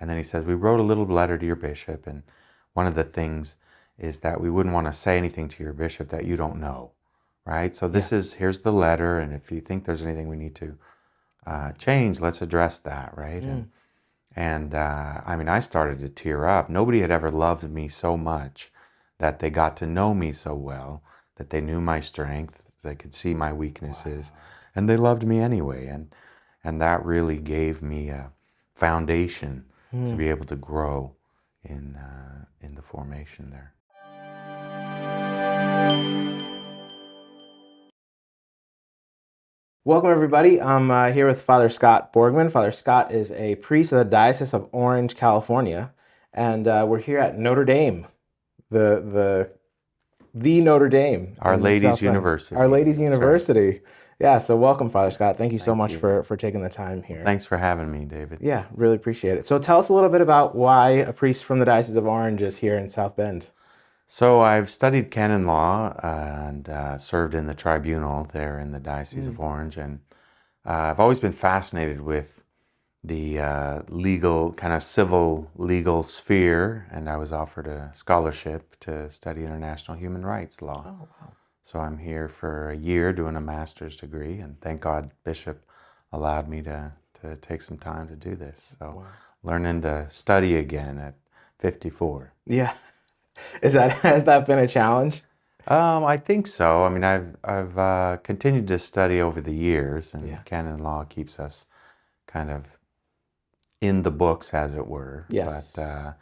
And then he says, we wrote a little letter to your bishop, and one of the things is that we wouldn't want to say anything to your bishop that you don't know, right? So here's the letter, and if you think there's anything we need to change, let's address that, right? And I mean, I started to tear up. Nobody had ever loved me so much, that they got to know me so well, that they knew my strength, they could see my weaknesses, and they loved me anyway. And that really gave me a foundation to be able to grow in the formation there. Welcome, everybody. I'm here with Father Scott Borgman. Father Scott is a priest of the Diocese of Orange, California, and we're here at Notre Dame, the Notre Dame, Our Lady's University. Our Lady's That's University. right. Yeah. So welcome, Father Scott. Thank you so much you. for taking the time here. Well, thanks for having me, David. Yeah, really appreciate it. So tell us a little bit about why a priest from the Diocese of Orange is here in South Bend. So I've studied canon law and served in the tribunal there in the Diocese of Orange, and I've always been fascinated with the legal, kind of civil legal sphere, and I was offered a scholarship to study international human rights law. Oh, wow. So I'm here for a year doing a master's degree, and thank God Bishop allowed me to take some time to do this. So learning to study again at 54. Yeah. Has that been a challenge? I think so. I mean, I've continued to study over the years, and canon law keeps us kind of in the books, as it were. Yes. But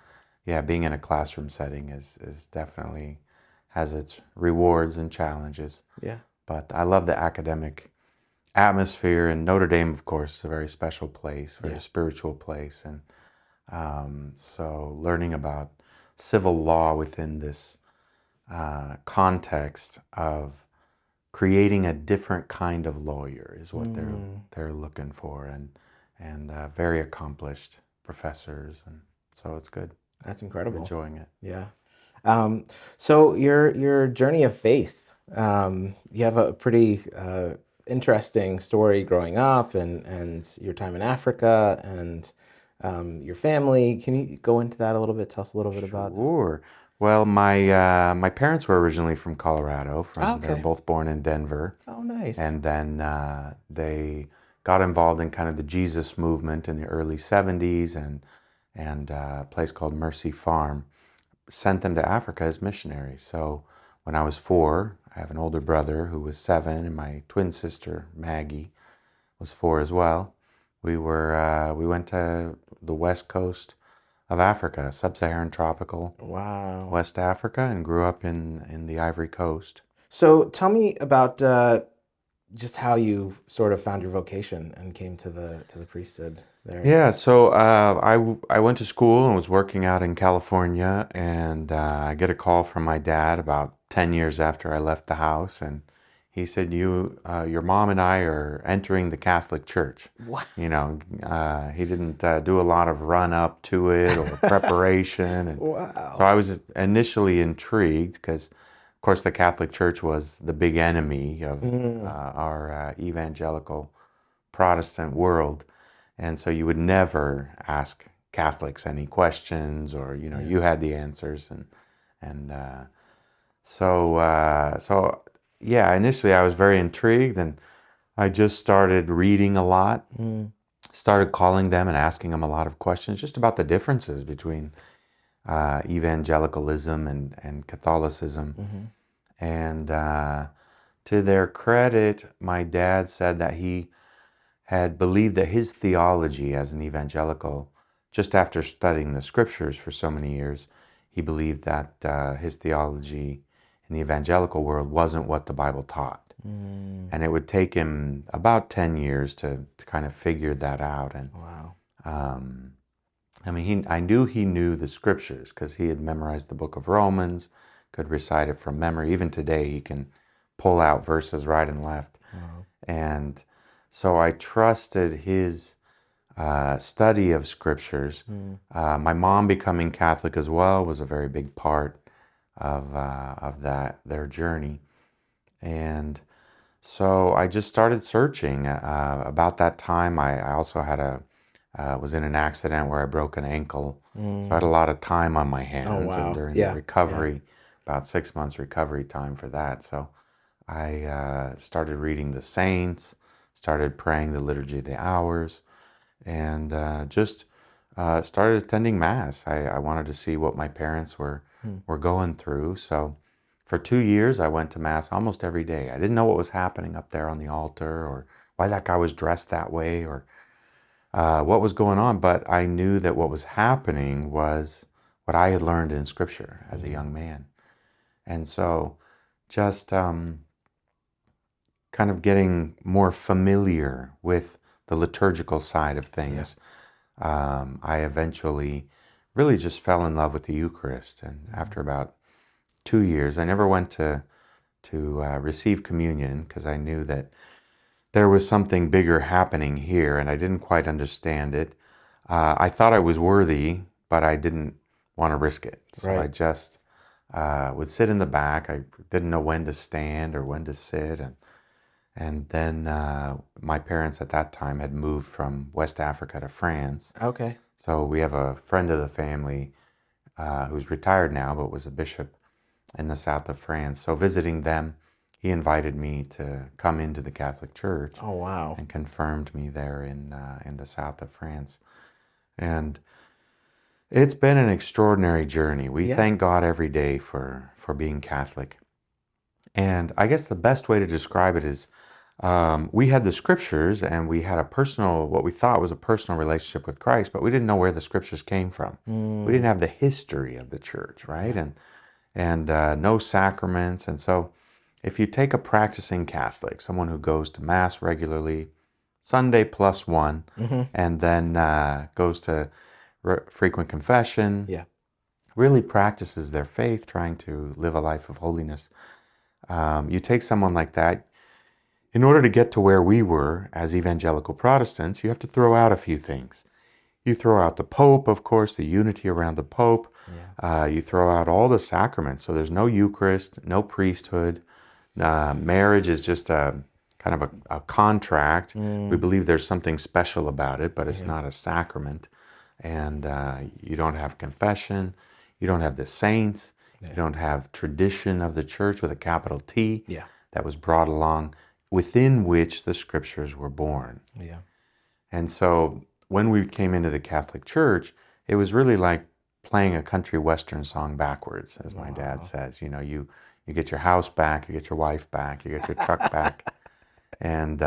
yeah, being in a classroom setting is definitely has its rewards and challenges. Yeah. But I love the academic atmosphere, and Notre Dame, of course, is a very special place, very spiritual place, and so learning about civil law within this context of creating a different kind of lawyer is what they're looking for, and very accomplished professors, and so it's good. That's incredible. I'm enjoying it. Yeah. So your journey of faith, you have a pretty interesting story growing up, and your time in Africa, and your family. Can you go into that a little bit? Tell us a little bit about. Sure. Well, my parents were originally from Colorado. They're both born in Denver. Oh, nice. And then they got involved in kind of the Jesus movement in the early 70s, and a place called Mercy Farm sent them to Africa as missionaries. So when I was 4, I have an older brother who was 7, and my twin sister, Maggie, was 4 as well. We went to the west coast of Africa, sub-Saharan tropical West Africa, and grew up in the Ivory Coast. So tell me about just how you sort of found your vocation and came to the priesthood there. Yeah, so I went to school and was working out in California, and I get a call from my dad about 10 years after I left the house, and he said, your mom and I are entering the Catholic Church. What? You know, he didn't do a lot of run up to it or preparation. And Wow. so I was initially intrigued because, of course, the Catholic Church was the big enemy of our evangelical Protestant world. And so you would never ask Catholics any questions, or, you had the answers. So yeah, initially I was very intrigued, and I just started reading a lot, started calling them and asking them a lot of questions just about the differences between evangelicalism and Catholicism. And to their credit, my dad said that he had believed that his theology as an evangelical, just after studying the scriptures for so many years, he believed that his theology in the evangelical world wasn't what the Bible taught. And it would take him about 10 years to kind of figure that out. And I mean, I knew he knew the scriptures because he had memorized the book of Romans, could recite it from memory. Even today, he can pull out verses right and left. And so I trusted his study of scriptures. My mom becoming Catholic as well was a very big part of their journey. And so I just started searching. About that time, I also had a was in an accident where I broke an ankle. So I had a lot of time on my Oh, hands, and wow. during the Yeah. Yeah. recovery, about 6 months recovery time for that. So I started reading the saints, started praying the Liturgy of the Hours, and just started attending Mass. I wanted to see what my parents were going through. So for 2 years, I went to Mass almost every day. I didn't know what was happening up there on the altar, or why that guy was dressed that way, or what was going on, but I knew that what was happening was what I had learned in Scripture as a young man. And so just kind of getting more familiar with the liturgical side of things, I eventually really just fell in love with the Eucharist. And after about 2 years, I never went to receive communion because I knew that there was something bigger happening here, and I didn't quite understand it. I thought I was worthy, but I didn't want to risk it. So I Right. just would sit in the back. I didn't know when to stand or when to sit. And then my parents at that time had moved from West Africa to France. Okay. So we have a friend of the family who's retired now, but was a bishop in the south of France. So visiting them, he invited me to come into the Catholic Church Oh, wow. and confirmed me there in the south of France. And it's been an extraordinary journey. We Yeah. thank God every day for being Catholic. And I guess the best way to describe it is we had the scriptures and we had a personal, what we thought was a personal relationship with Christ, but we didn't know where the scriptures came from. We didn't have the history of the church, right? Yeah. And no sacraments. And so if you take a practicing Catholic, someone who goes to Mass regularly, Sunday plus one, and then goes to frequent confession, Yeah. really practices their faith, trying to live a life of holiness. You take someone like that, in order to get to where we were as evangelical Protestants, you have to throw out a few things. You throw out the Pope, of course, the unity around the Pope. Yeah. You throw out all the sacraments. So there's no Eucharist, no priesthood. Marriage is just a kind of a contract. We believe there's something special about it, but it's Yeah. not a sacrament. And you don't have confession. You don't have the saints. You don't have tradition of the church with a capital T Yeah. that was brought along, within which the scriptures were born. Yeah. And so when we came into the Catholic Church, it was really like playing a country western song backwards, as my dad says. You know, you get your house back, you get your wife back, you get your truck back, and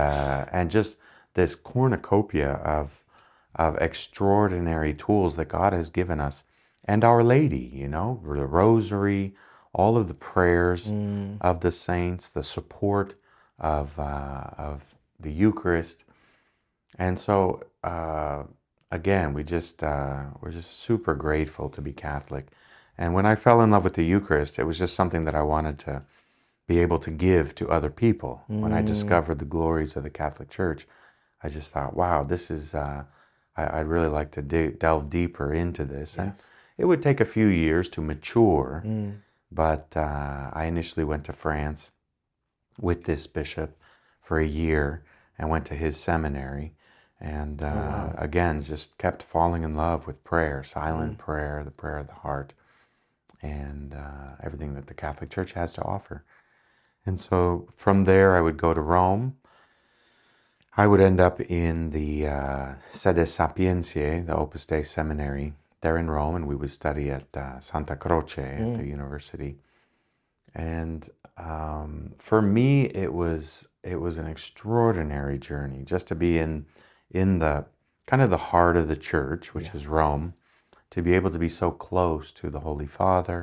just this cornucopia of extraordinary tools that God has given us, and Our Lady. You know, the Rosary, all of the prayers of the saints, the support of the Eucharist. And so, again, we're just super grateful to be Catholic. And when I fell in love with the Eucharist, it was just something that I wanted to be able to give to other people. When I discovered the glories of the Catholic Church, I just thought, wow, this is, I'd really like to delve deeper into this. And Yes. it would take a few years to mature, but I initially went to France with this bishop for a year and went to his seminary. And again, just kept falling in love with prayer, silent prayer, the prayer of the heart, and everything that the Catholic Church has to offer. And so from there, I would go to Rome. I would end up in the Sede Sapientiae, the Opus Dei Seminary, there in Rome, and we would study at Santa Croce at the university. And for me, it was an extraordinary journey just to be in the kind of the heart of the church, which is Rome, to be able to be so close to the Holy Father,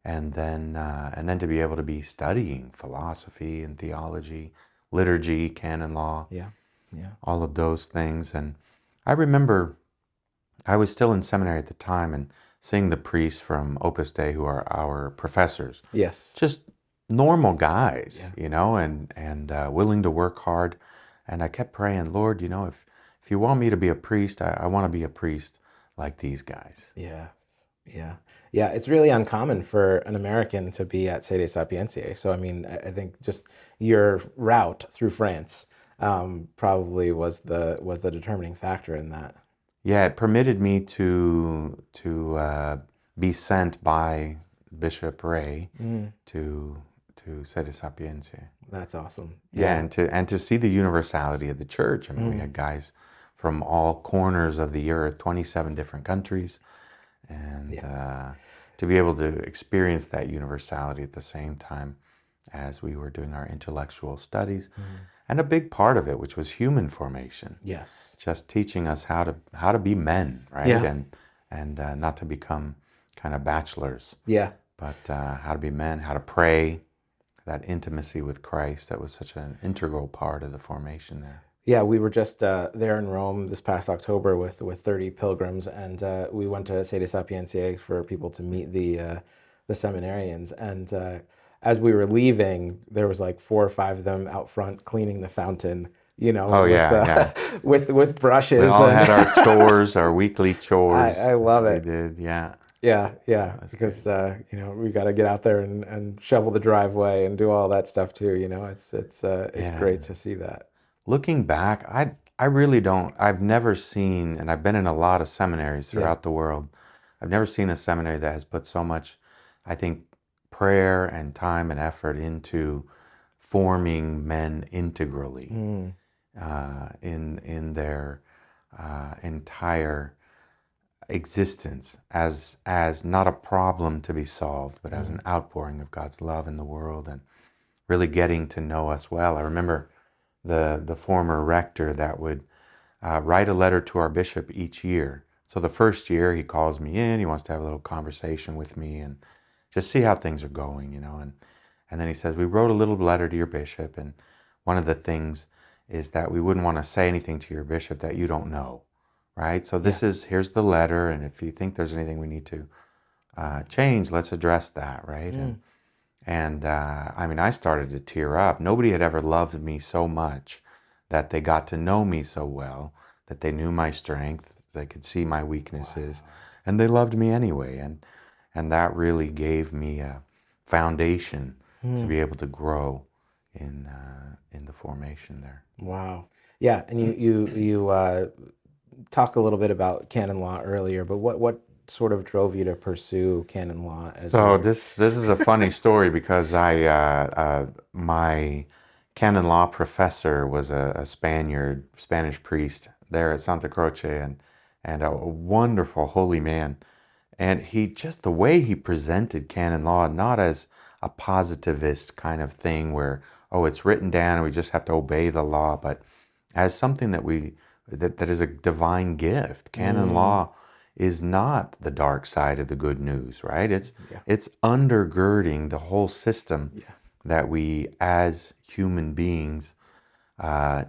and then to be able to be studying philosophy and theology, liturgy, canon law, Yeah. Yeah. all of those things. And I remember I was still in seminary at the time and seeing the priests from Opus Dei who are our professors, Yes. just normal guys, you know, and willing to work hard. And I kept praying, Lord, you know, if you want me to be a priest, I want to be a priest like these guys. Yes. Yeah. Yeah. It's really uncommon for an American to be at Sede Sapientiae. So, I mean, I think just your route through France probably was the determining factor in that. yeah, it permitted me to be sent by Bishop Ray Mm, to Sede Sapientia. that's awesome. Yeah, Yeah. and to see the universality of the church. I mean, we Mm, had guys from all corners of the earth, 27 different countries, and yeah. to be able to experience that universality at the same time as we were doing our intellectual studies, Mm, and a big part of it, which was human formation, yes. just teaching us how to be men, right, Yeah. and not to become kind of bachelors, Yeah. but how to be men, how to pray, that intimacy with Christ that was such an integral part of the formation there. Yeah, we were just there in Rome this past October with 30 pilgrims, and we went to Sede Sapientiae for people to meet the seminarians. And as we were leaving, there was like 4 or 5 of them out front cleaning the fountain, Oh with yeah, yeah. with We brushes, all and had our chores, our weekly chores I love that we it. did. Yeah, Yeah, yeah, that was great. because we got to get out there and shovel the driveway and do all that stuff too. It's Yeah. great to see that. Looking back, I really don't. I've never seen, and I've been in a lot of seminaries Yeah. throughout the world. I've never seen a seminary that has put so much, I think, prayer and time and effort into forming men integrally Mm, in their entire existence as not a problem to be solved, but as an mm, outpouring of God's love in the world and really getting to know us well. I remember the former rector that would write a letter to our bishop each year. So the first year he calls me in, he wants to have a little conversation with me and just see how things are going, and then he says, we wrote a little letter to your bishop, and one of the things is that we wouldn't want to say anything to your bishop that you don't know, right? So yeah. here's the letter, and if you think there's anything we need to change, let's address that, right? Mm, And I mean, I started to tear up. Nobody had ever loved me so much, that they got to know me so well, that they knew my strength, they could see my weaknesses, wow. and they loved me anyway. And that really gave me a foundation to Mm, be able to grow in the formation there. wow. Yeah, and you talk a little bit about canon law earlier, but what sort of drove you to pursue canon law as So your this is a funny story because my canon law professor was a Spanish priest there at Santa Croce, and a wonderful holy man. And he just the way he presented canon law, not as a positivist kind of thing where, oh, it's written down and we just have to obey the law, but as something that is a divine gift. Canon Mm, law is not the dark side of the good news, right? yeah, It's undergirding the whole system yeah. that we as human beings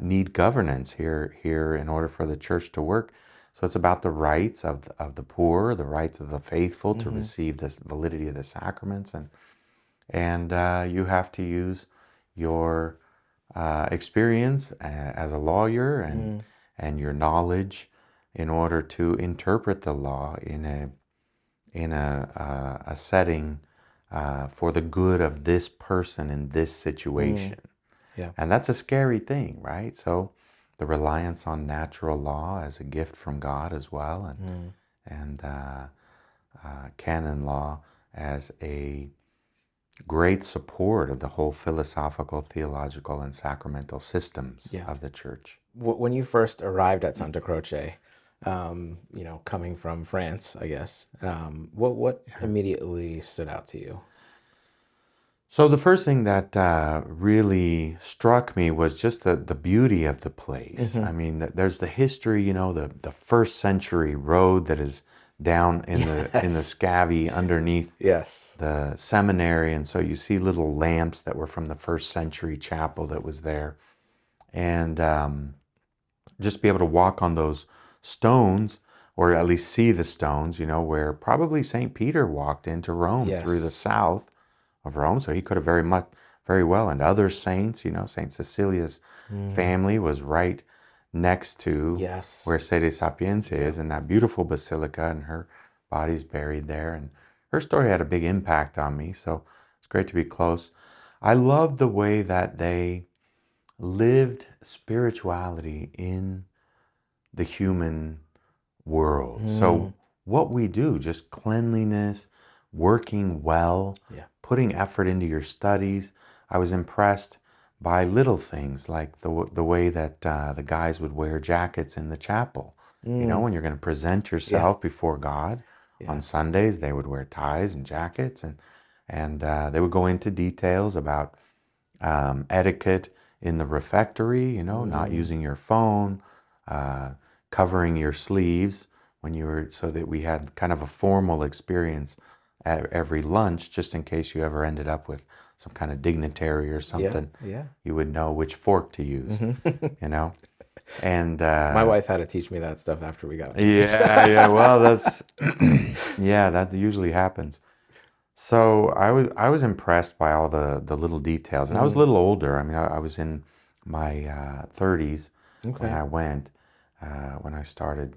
need governance here in order for the church to work. So it's about the rights of the poor, the rights of the faithful to Mm-hmm. receive the validity of the sacraments, and you have to use your experience as a lawyer Mm, and your knowledge in order to interpret the law in a setting for the good of this person in this mm, situation. yeah. And that's a scary thing, right? So the reliance on natural law as a gift from God as well, Mm, and canon law as a great support of the whole philosophical, theological, and sacramental systems yeah. of the church. When you first arrived at Santa Croce, coming from France, I guess, what immediately stood out to you? So the first thing that really struck me was just the beauty of the place. Hmm. I mean, there's the history, the first century road that is down in the Yes. scabby underneath Yes. the seminary, and so you see little lamps that were from the first century chapel that was there, and just be able to walk on those stones, or at least see the stones, where probably St. Peter walked into Rome through the Yes. south of Rome. So he could have very well, and other saints, St. Cecilia's Mm, family was right next to where yes. Sede Sapientia Yeah. is, in that beautiful basilica, and her body's buried there. And her story had a big impact on me. So it's great to be close. I love the way that they lived spirituality in the human world. So what we do, just cleanliness, working well, Yeah. putting effort into your studies. I was impressed by little things like the way that the guys would wear jackets in the chapel. You know, when you're going to present Yeah. yourself before God Yeah. on Sundays, they would wear ties and jackets, and they would go into details about etiquette in the refectory. You know, not using your phone, uh, covering your sleeves when you were, so that we had kind of a formal experience at every lunch, just in case you ever ended up with some kind of dignitary or Yeah. something. Yeah. You would know which fork to use. You know, and My wife had to teach me that stuff after we got married. yeah. Well, that's yeah, that usually happens. So I was impressed by all the little details, and I was a little older. I mean, I was in my 30s when Okay. I went when I started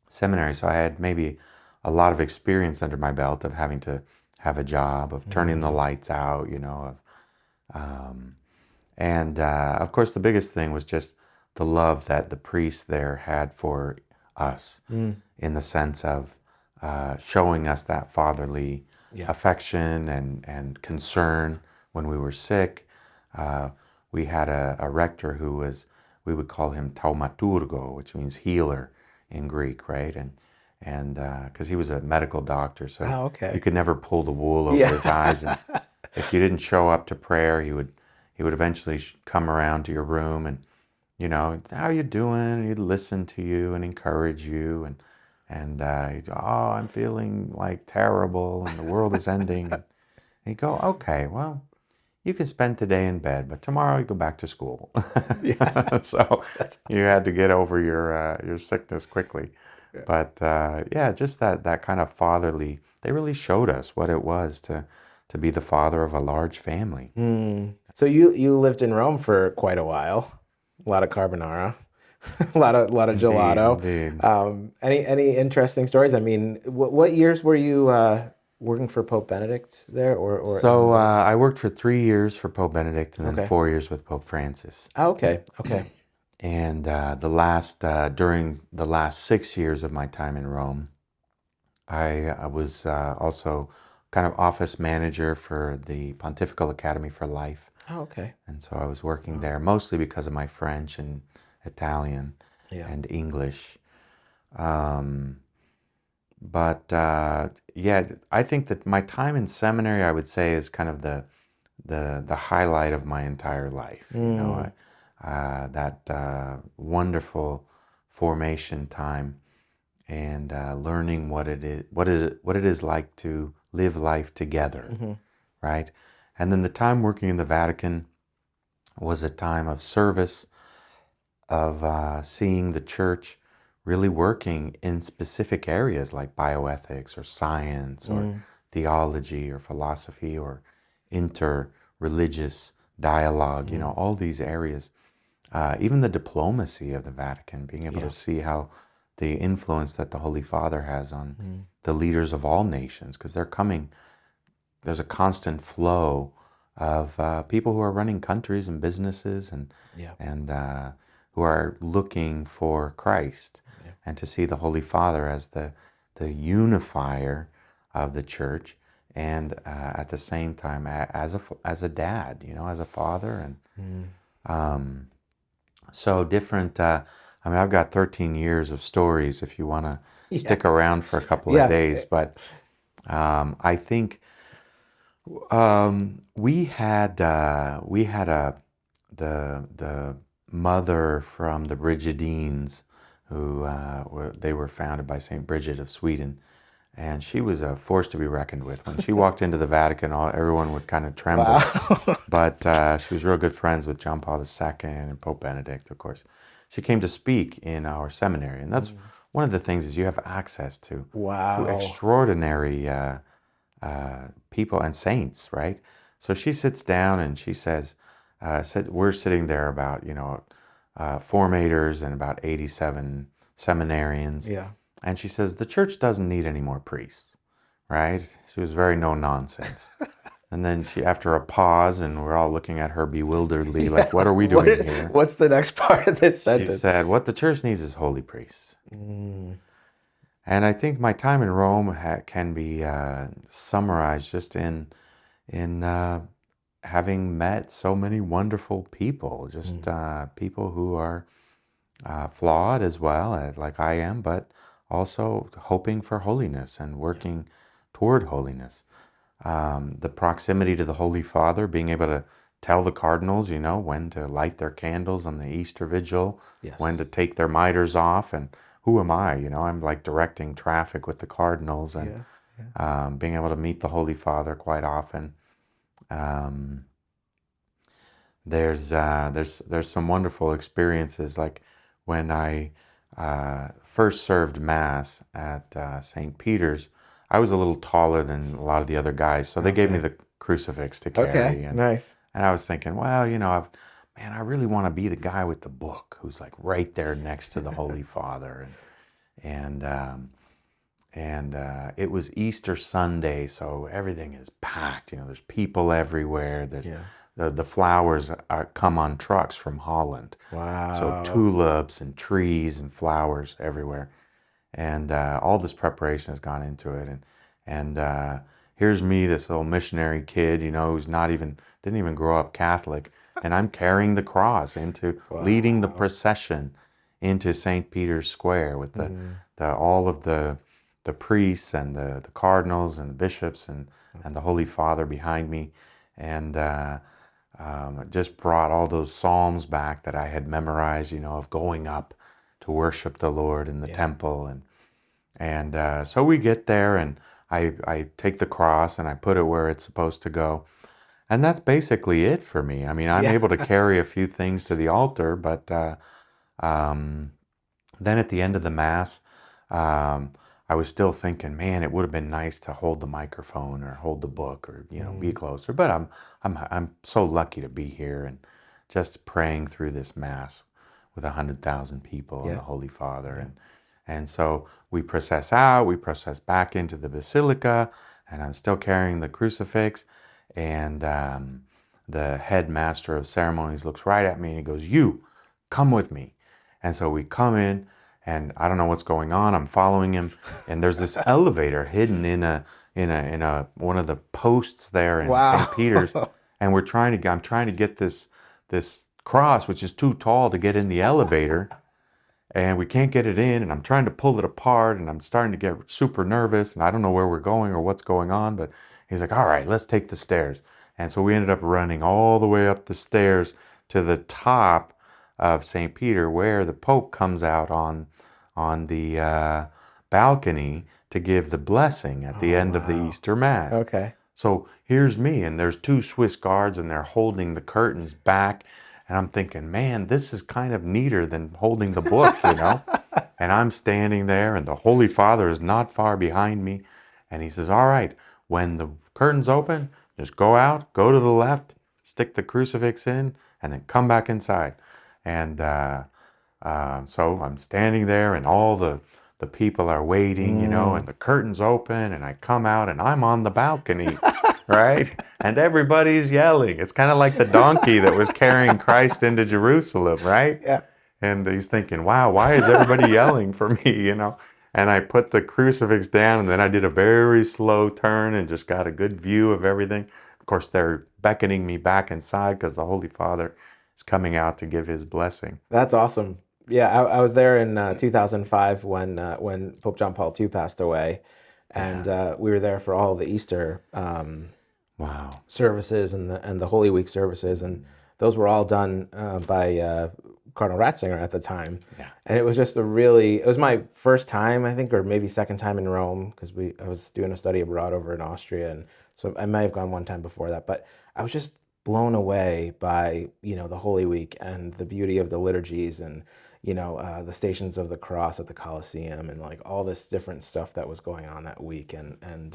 seminary. So I had maybe a lot of experience under my belt of having to have a job, of turning the lights out, you know, and of course the biggest thing was just the love that the priest there had for us, in the sense of showing us that fatherly Yeah. affection and concern when we were sick. We had a rector who was, we would call him taumaturgo, which means healer in Greek, right? And because he was a medical doctor, so Oh, okay. you could never pull the wool over Yeah. his eyes. And if you didn't show up to prayer, he would eventually come around to your room and, you know, how you doing? And he'd listen to you and encourage you, and he'd go, oh, I'm feeling like terrible and the world is ending. And he'd go, okay, well, you can spend today in bed, but tomorrow you go back to school. Yeah. So you had to get over your sickness quickly. But yeah, just that kind of fatherly. They really showed us what it was to be the father of a large family. So you lived in Rome for quite a while. A lot of carbonara, a lot of Indeed, gelato. indeed. Any interesting stories? I mean, what years were you working for Pope Benedict there, or any So of those? I worked for 3 years for Pope Benedict and then Okay. 4 years with Pope Francis. Oh, okay. Okay. And during the last 6 years of my time in Rome, I was also kind of office manager for the Pontifical Academy for Life. Oh, okay. And so I was working there mostly because of my French and Italian Yeah. and English. Um, but yeah, I think that my time in seminary, I would say, is kind of the highlight of my entire life. You know, that wonderful formation time and learning what it is like to live life together, right? And then the time working in the Vatican was a time of service, of seeing the church really working in specific areas like bioethics or science or theology or philosophy or inter-religious dialogue, you know, all these areas. Even the diplomacy of the Vatican, being able to Yeah. see how the influence that the Holy Father has on the leaders of all nations, because they're coming, there's a constant flow of people who are running countries and businesses Yeah. and who are looking for Christ, Yeah. and to see the Holy Father as the unifier of the church, and at the same time as a dad, you know, as a father, and so different. I mean, I've got 13 years of stories if you want to Yeah. stick around for a couple of Yeah. days, but I think we had the mother from the Brigidines, who they were founded by Saint Bridget of Sweden, and she was a force to be reckoned with. When she walked into the Vatican, everyone would kind of tremble. Wow. But she was real good friends with John Paul II and Pope Benedict, of course. She came to speak in our seminary, and that's one of the things, is you have access to Wow. extraordinary people and saints, right? So she sits down and she says, we're sitting there about, formators and about 87 seminarians. Yeah. And she says, the church doesn't need any more priests, right? She was very no nonsense. And then she, after a pause, and we're all looking at her bewilderedly, like, what are we doing here? What's the next part of this She sentence? said, what the church needs is holy priests. And I think my time in Rome can be summarized just in having met so many wonderful people, just people who are flawed as well, like I am, but also hoping for holiness and working toward holiness. The proximity to the Holy Father, being able to tell the cardinals, when to light their candles on the Easter Vigil, when to Yes. take their miters off, and who am I? I'm like directing traffic with the cardinals, and Yeah. Yeah. being able to meet the Holy Father quite often. Um, there's some wonderful experiences, like when I first served Mass at St. Peter's. I was a little taller than a lot of the other guys, so they gave me Okay. the crucifix to Okay. carry, and Nice. I was thinking, well, man, I really want to be the guy with the book who's like right there next to the Holy Father, and it was Easter Sunday, so everything is packed. There's people everywhere. There's Yeah. the flowers come on trucks from Holland, so Wow. tulips and trees and flowers everywhere, and all this preparation has gone into it, and here's me, this little missionary kid, who's not even didn't even grow up Catholic, and I'm carrying the cross into leading the Wow. procession into St. Peter's Square with Mm, the all of the priests and the cardinals and the bishops and that's the Holy Father behind me, and it just brought all those psalms back that I had memorized, of going up to worship the Lord in the yeah. temple, and so we get there, and I take the cross and I put it where it's supposed to go, and that's basically it for me. I mean, I'm Yeah. able to carry a few things to the altar, but um, then at the end of the Mass, um, I was still thinking, man, it would have been nice to hold the microphone or hold the book or be Mm, closer. But I'm so lucky to be here and just praying through this Mass with 100,000 people and yeah. the Holy Father, Yeah. and so we process out, we process back into the Basilica, and I'm still carrying the crucifix, and the headmaster of ceremonies looks right at me and he goes, "You, come with me." And so we come in, and I don't know what's going on. I'm following him, and there's this elevator hidden in a one of the posts there in St. Peter's, Wow. and I'm trying to get this cross, which is too tall to get in the elevator, and we can't get it in, and I'm trying to pull it apart, and I'm starting to get super nervous, and I don't know where we're going or what's going on, but he's like, "All right, let's take the stairs." And so we ended up running all the way up the stairs to the top of St. Peter, where the Pope comes out on the balcony to give the blessing at the Oh, end of the wow. Easter Mass. Okay. So here's me, and there's two Swiss guards, and they're holding the curtains back. And I'm thinking, man, this is kind of neater than holding the book. And I'm standing there, and the Holy Father is not far behind me. And he says, "All right, when the curtains open, just go out, go to the left, stick the crucifix in, and then come back inside." And so I'm standing there, and all the people are waiting, Mm. and the curtains open, and I come out, and I'm on the balcony, right? And everybody's yelling. It's kind of like the donkey that was carrying Christ into Jerusalem, right? Yeah. And he's thinking, wow, why is everybody yelling for me? And I put the crucifix down, and then I did a very slow turn and just got a good view of everything. Of course, they're beckoning me back inside because the Holy Father is coming out to give his blessing. That's awesome. Yeah, I was there in 2005 when Pope John Paul II passed away, and Yeah. we were there for all the Easter Wow. services and the Holy Week services, and those were all done by Cardinal Ratzinger at the time. Yeah. And it was my first time, I think, or maybe second time in Rome, because I was doing a study abroad over in Austria, and so I may have gone one time before that, but I was just blown away by the Holy Week and the beauty of the liturgies and the Stations of the Cross at the Colosseum and like all this different stuff that was going on that week, and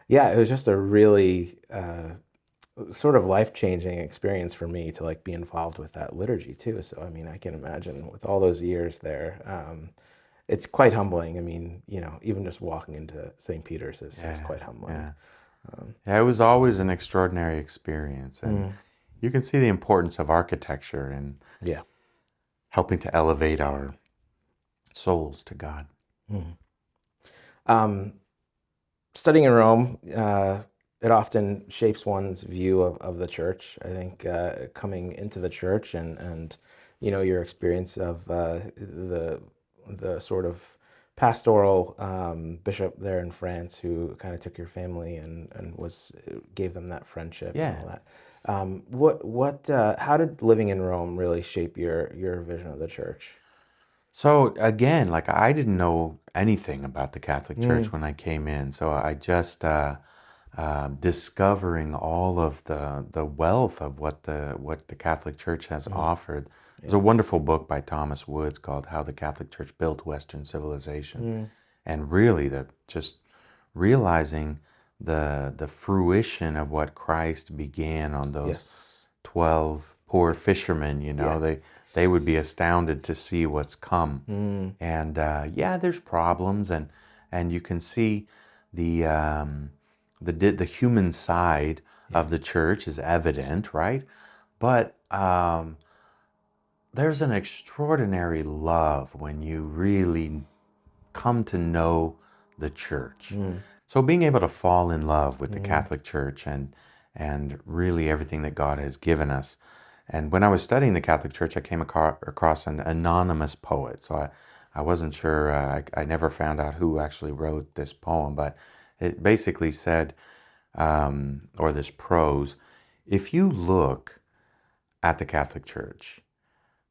yeah, it was just a really sort of life-changing experience for me to like be involved with that liturgy too. So I mean, I can imagine with all those years there, it's quite humbling. I mean, even just walking into St. Peter's is Yeah. quite humbling. Yeah. Yeah, it was always an extraordinary experience. And Mm, you can see the importance of architecture in yeah. helping to elevate our souls to God. Mm. Um, Studying in Rome, it often shapes one's view of the church. I think coming into the church and your experience of the sort of pastoral bishop there in France who kind of took your family and was gave them that friendship and Yeah. all that. How did living in Rome really shape your vision of the church? So again, like I didn't know anything about the Catholic Church when I came in. So I just discovering all of the wealth of what the Catholic Church has offered. There's a wonderful book by Thomas Woods called "How the Catholic Church Built Western Civilization," and really the just realizing the fruition of what Christ began on those Yes. 12 poor fishermen. Yeah. They would be astounded to see what's come. And yeah, there's problems, and you can see the the human side of the church is evident, right? But there's an extraordinary love when you really come to know the church. So being able to fall in love with the Catholic Church and really everything that God has given us. And when I was studying the Catholic Church, I came across an anonymous poet. So I wasn't sure, I never found out who actually wrote this poem, but it basically said, or this prose, if you look at the Catholic Church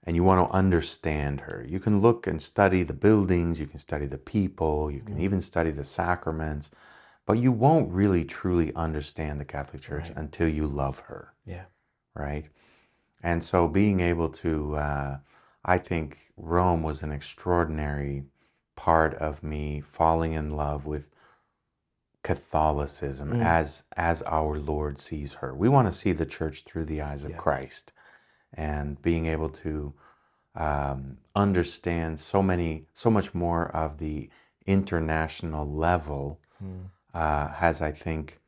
and you want to understand her, you can look and study the buildings, you can study the people, you can even study the sacraments, but you won't really truly understand the Catholic Church Right. until you love her, Yeah. right? And so being able to, I think Rome was an extraordinary part of me falling in love with Catholicism as our Lord sees her. We want to see the church through the eyes of Yeah. Christ, and being able to understand so much more of the international level has, I think,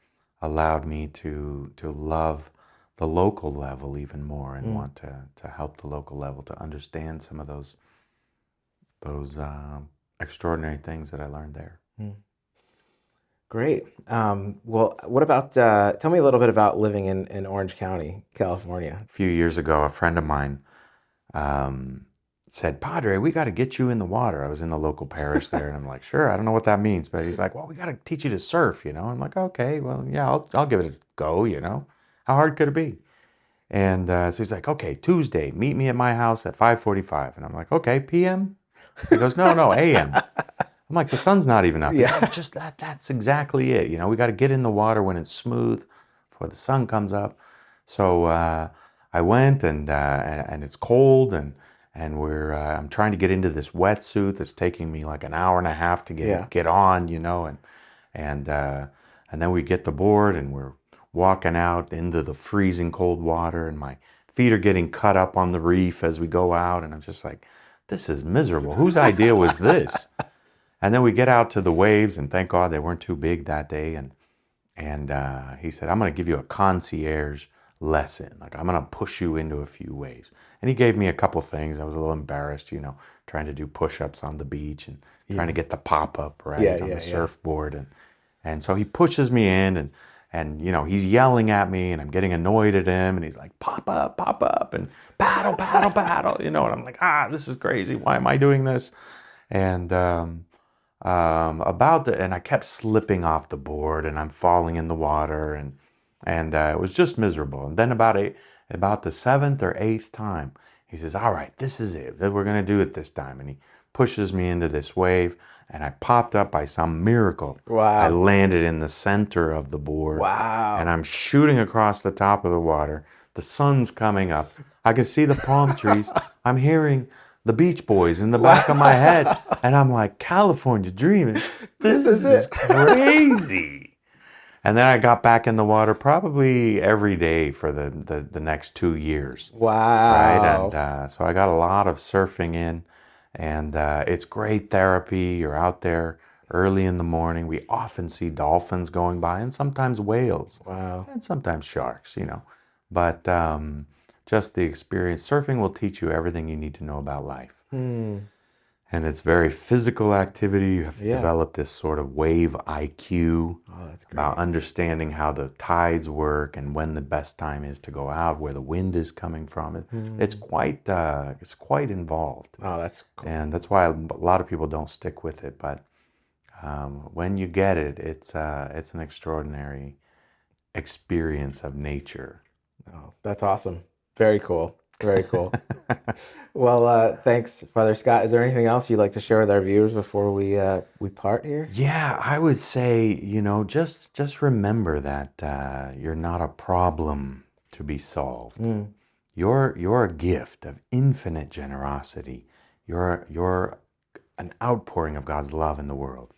allowed me to love the local level even more and want to help the local level to understand some of those extraordinary things that I learned there. Great. Well, what about, tell me a little bit about living in Orange County, California. A few years ago, a friend of mine said, Padre, we got to get you in the water. I was in the local parish there, and I'm like, sure, I don't know what that means, but he's like, well, we got to teach you to surf, you know. I'm like, okay, well, yeah, I'll give it a go, you know. How hard could it be? And so he's like, okay, Tuesday, meet me at my house at 5:45. And I'm like, okay, p.m.? He goes, no, a.m. I'm like, the sun's not even up. He's Yeah. like, just that's exactly it. You know, we got to get in the water when it's smooth before the sun comes up. So I went, and it's cold, and I'm trying to get into this wetsuit that's taking me like an hour and a half to Yeah. get on, you know, and then we get the board and we're walking out into the freezing cold water, and my feet are getting cut up on the reef as we go out, and I'm just like, this is miserable. Whose idea was this? And then we get out to the waves, and thank God they weren't too big that day. And he said, I'm going to give you a concierge lesson. Like, I'm going to push you into a few waves. And he gave me a couple things. I was a little embarrassed, you know, trying to do push-ups on the beach and trying to get the pop-up right Yeah, on yeah, the yeah. surfboard. And so he pushes me in, and you know, he's yelling at me, and I'm getting annoyed at him, and he's like, pop up, and paddle, paddle, paddle, you know, and I'm like, this is crazy. Why am I doing this? And and I kept slipping off the board, and I'm falling in the water, and it was just miserable. And then about the seventh or eighth time, he says, all right, this is it. We're going to do it this time. And he pushes me into this wave, and I popped up by some miracle. I Wow. landed in the center of the board, Wow. and I'm shooting across the top of the water. The sun's coming up. I can see the palm trees. I'm hearing the Beach Boys in the back of my head. And I'm like, California dreaming. This is is it. crazy. And then I got back in the water probably every day for the next 2 years. Right? Wow. And so I got a lot of surfing in. And it's great therapy. You're out there early in the morning. We often see dolphins going by, and sometimes whales, Wow. and sometimes sharks, you know. But just the experience. Surfing will teach you everything you need to know about life. And it's very physical activity. You have to Yeah. develop this sort of wave IQ Oh, that's about great. understanding how the tides work and when the best time is to go out, where the wind is coming from. It's quite involved, Oh, that's cool. and that's why a lot of people don't stick with it. But when you get it, it's an extraordinary experience of nature. Oh, that's awesome. Very cool. Very cool. Well, thanks, Father Scott. Is there anything else you'd like to share with our viewers before we part here? Yeah, I would say, just remember that you're not a problem to be solved. Mm, You're a gift of infinite generosity. You're an outpouring of God's love in the world.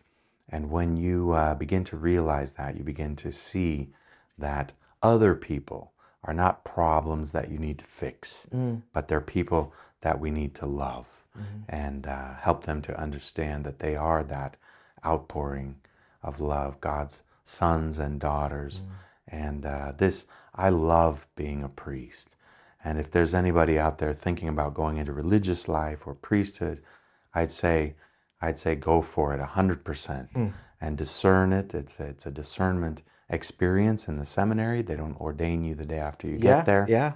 And when you begin to realize that, you begin to see that other people are not problems that you need to fix, mm, but they're people that we need to love mm, and help them to understand that they are that outpouring of love, God's sons and daughters. mm. And I love being a priest. And if there's anybody out there thinking about going into religious life or priesthood, I'd say, go for it 100% Mm. and discern it. It's a discernment experience in the seminary. They don't ordain you the day after you get Yeah, there. yeah.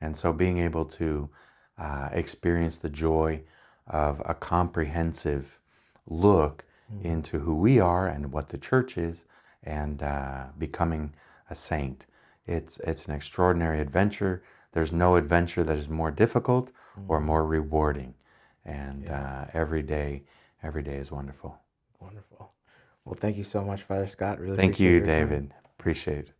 And so being able to experience the joy of a comprehensive look Mm. into who we are and what the church is and becoming a saint. It's an extraordinary adventure. There's no adventure that is more difficult or Mm. more rewarding. And Yeah, every day is wonderful. wonderful. Well, thank you so much, Father Scott. Really Thank appreciate you, your time. David. Appreciate it.